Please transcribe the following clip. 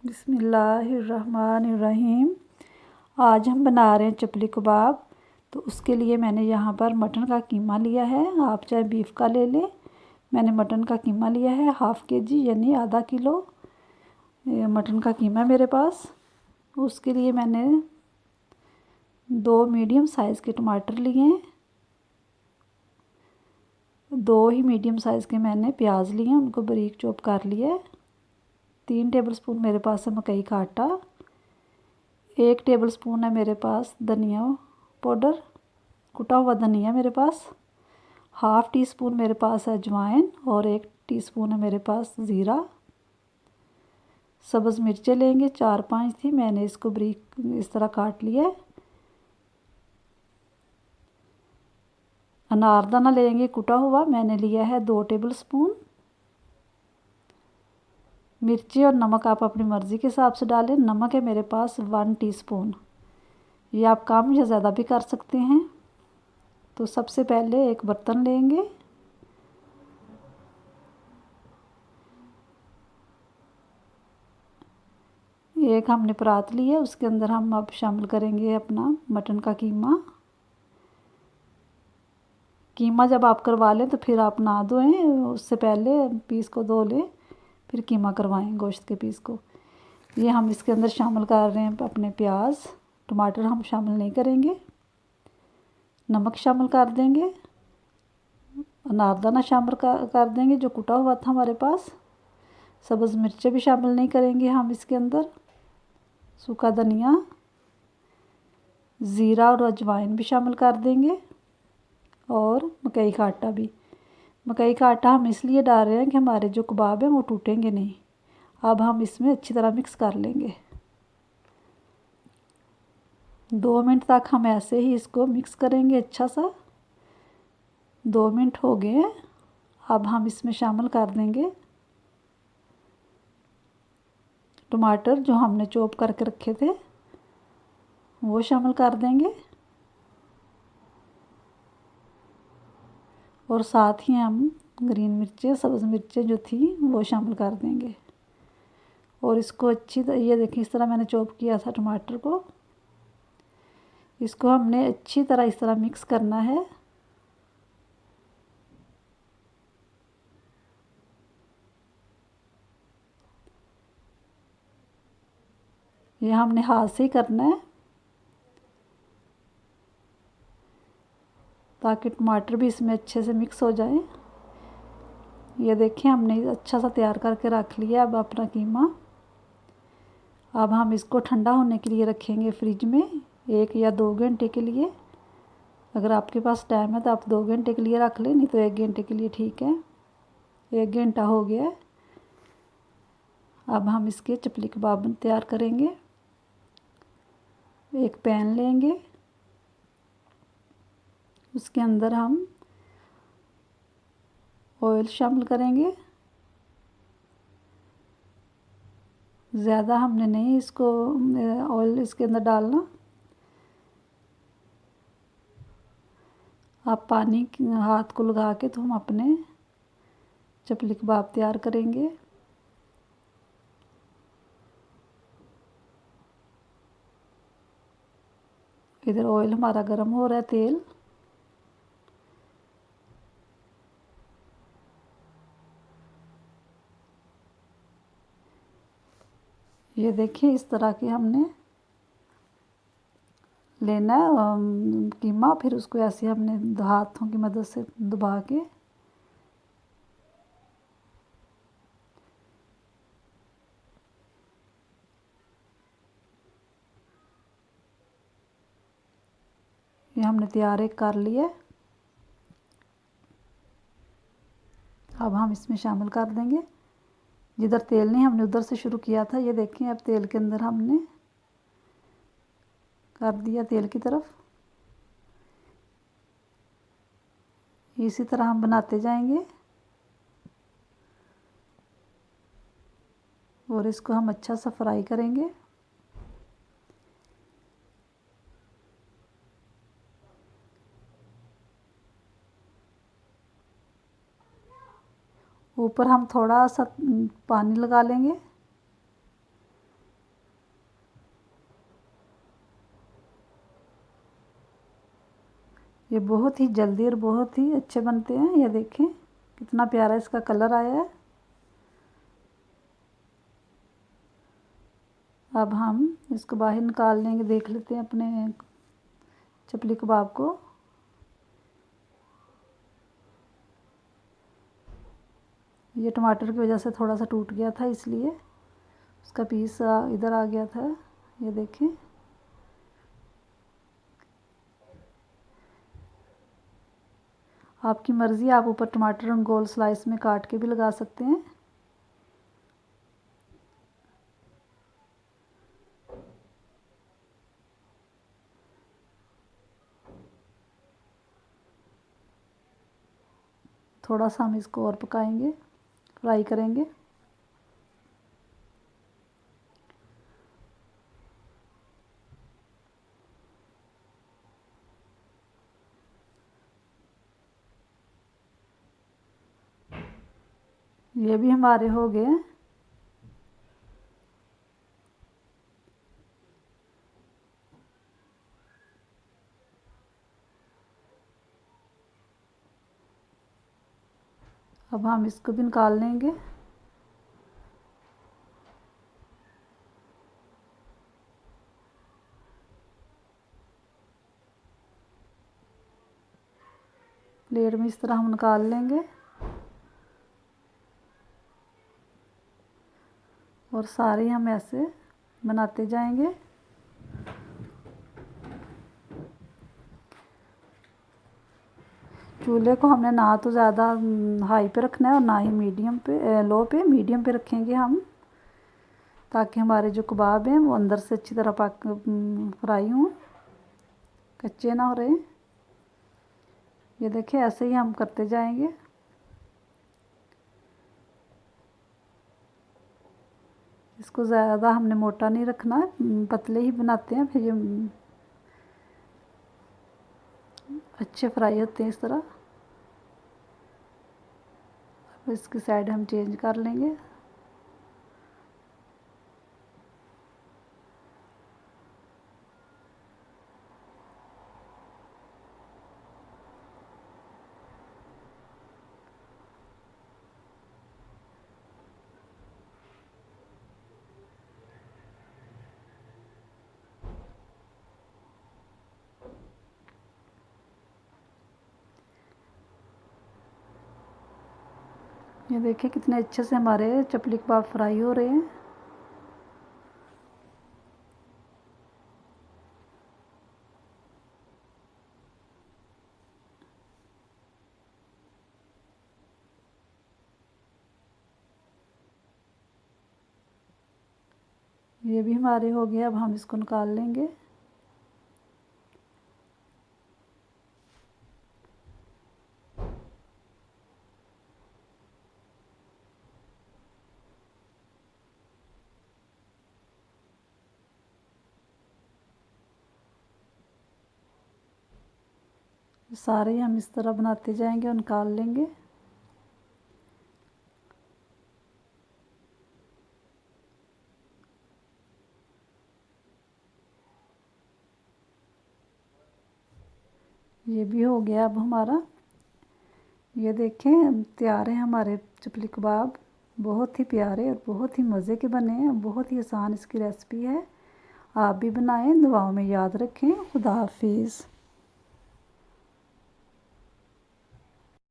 बिस्मिल्लाहिर्रहमानिर्रहीम। आज हम बना रहे हैं चपली कबाब। तो उसके लिए मैंने यहाँ पर मटन का कीमा लिया है। आप चाहे बीफ का ले लें। मैंने मटन का कीमा लिया है हाफ़ केजी यानी आधा किलो मटन का कीमा मेरे पास। उसके लिए मैंने 2 मीडियम साइज़ के टमाटर लिए हैं। 2 ही मीडियम साइज़ के मैंने प्याज लिए हैं, उनको बारीक चॉप कर लिया है। 3 टेबलस्पून मेरे पास है मकई का आटा। 1 टेबलस्पून है मेरे पास धनिया पाउडर, कुटा हुआ धनिया मेरे पास। हाफ़ टी स्पून मेरे पास है अजवाइन और 1 टीस्पून है मेरे पास ज़ीरा। सब्ज़ मिर्चें लेंगे 4-5 थी, मैंने इसको बारीक इस तरह काट लिया है। अनारदाना लेंगे कुटा हुआ, मैंने लिया है 2 टेबलस्पून। मिर्ची और नमक आप अपनी मर्ज़ी के हिसाब से डालें। नमक है मेरे पास 1 टीस्पून। ये आप कम या ज़्यादा भी कर सकते हैं। तो सबसे पहले एक बर्तन लेंगे, एक हमने परात ली है, उसके अंदर हम अब शामिल करेंगे अपना मटन का कीमा। कीमा जब आप करवा लें तो फिर आप ना धोएं, उससे पहले पीस को धो लें, फिर कीमा करवाएं गोश्त के पीस को। ये हम इसके अंदर शामिल कर रहे हैं अपने प्याज, टमाटर हम शामिल नहीं करेंगे। नमक शामिल कर देंगे, अनारदाना शामिल कर देंगे जो कुटा हुआ था हमारे पास। सब्ज़ मिर्चें भी शामिल नहीं करेंगे हम इसके अंदर। सूखा धनिया, ज़ीरा और अजवाइन भी शामिल कर देंगे और मकई का आटा भी। मकई का आटा हम इसलिए डाल रहे हैं कि हमारे जो कबाब हैं वो टूटेंगे नहीं। अब हम इसमें अच्छी तरह मिक्स कर लेंगे। 2 मिनट तक हम ऐसे ही इसको मिक्स करेंगे अच्छा सा। 2 मिनट हो गए हैं। अब हम इसमें शामिल कर देंगे टमाटर जो हमने चॉप करके रखे थे, वो शामिल कर देंगे और साथ ही हम ग्रीन मिर्चें, सब्ज़ मिर्चें जो थी वो शामिल कर देंगे। और इसको अच्छी तरह, ये देखिए इस तरह मैंने चॉप किया था टमाटर को। इसको हमने अच्छी तरह इस तरह मिक्स करना है। ये हमने हाथ से ही करना है ताकि टमाटर भी इसमें अच्छे से मिक्स हो जाए। ये देखिए हमने अच्छा सा तैयार करके रख लिया अब अपना कीमा। अब हम इसको ठंडा होने के लिए रखेंगे फ्रिज में 1 या 2 घंटे के लिए। अगर आपके पास टाइम है तो आप 2 घंटे के लिए रख लें, नहीं तो 1 घंटे के लिए ठीक है। 1 घंटा हो गया है। अब हम इसके चपली कबाब तैयार करेंगे। एक पैन लेंगे, उसके अंदर हम ऑयल शामिल करेंगे। ज़्यादा हमने नहीं इसको ऑयल इसके अंदर डालना। आप पानी हाथ को लगा के तो हम अपने चपली कबाब तैयार करेंगे। इधर ऑयल हमारा गर्म हो रहा है, तेल। ये देखिए इस तरह की हमने लेना है कीमा, फिर उसको ऐसे हमने हाथों की मदद से दबा के ये हमने तैयार एक कर लिया। अब हम इसमें शामिल कर देंगे। जिधर तेल नहीं हमने उधर से शुरू किया था। ये देखें अब तेल के अंदर हमने कर दिया तेल की तरफ। इसी तरह हम बनाते जाएंगे और इसको हम अच्छा सा फ्राई करेंगे। ऊपर हम थोड़ा सा पानी लगा लेंगे ये बहुत ही जल्दी और बहुत ही अच्छे बनते हैं। ये देखें कितना प्यारा इसका कलर आया है। अब हम इसको बाहर निकाल लेंगे, देख लेते हैं अपने चपली कबाब को। ये टमाटर की वजह से थोड़ा सा टूट गया था, इसलिए उसका पीस इधर आ गया था। ये देखें आपकी मर्ज़ी, आप ऊपर टमाटर गोल स्लाइस में काट के भी लगा सकते हैं। थोड़ा सा हम इसको और पकाएंगे, फ्राई करेंगे। ये भी हमारे हो गए। अब हम इसको भी निकाल लेंगे। प्लेट में इस तरह हम निकाल लेंगे और सारे हम ऐसे बनाते जाएंगे। चूल्हे को हमने ना तो ज़्यादा हाई पे रखना है और ना ही मीडियम पे, लो पे, मीडियम पे रखेंगे हम, ताकि हमारे जो कबाब हैं वो अंदर से अच्छी तरह फ्राई हों, कच्चे ना हो रहे। ये देखिए ऐसे ही हम करते जाएंगे। इसको ज़्यादा हमने मोटा नहीं रखना है, पतले ही बनाते हैं, फिर ये अच्छे फ्राई होते हैं इस तरह। अब इसकी साइड हम चेंज कर लेंगे। ये देखिए कितने अच्छे से हमारे चपली कबाब फ्राई हो रहे हैं। ये भी हमारे हो गए। अब हम इसको निकाल लेंगे। सारे हम इस तरह बनाते जाएंगे और निकाल लेंगे। ये भी हो गया अब हमारा। ये देखें तैयार है हमारे चपली कबाब। बहुत ही प्यारे और बहुत ही मज़े के बने हैं। बहुत ही आसान इसकी रेसिपी है। आप भी बनाएं। दुआओं में याद रखें। खुदा हाफिज़।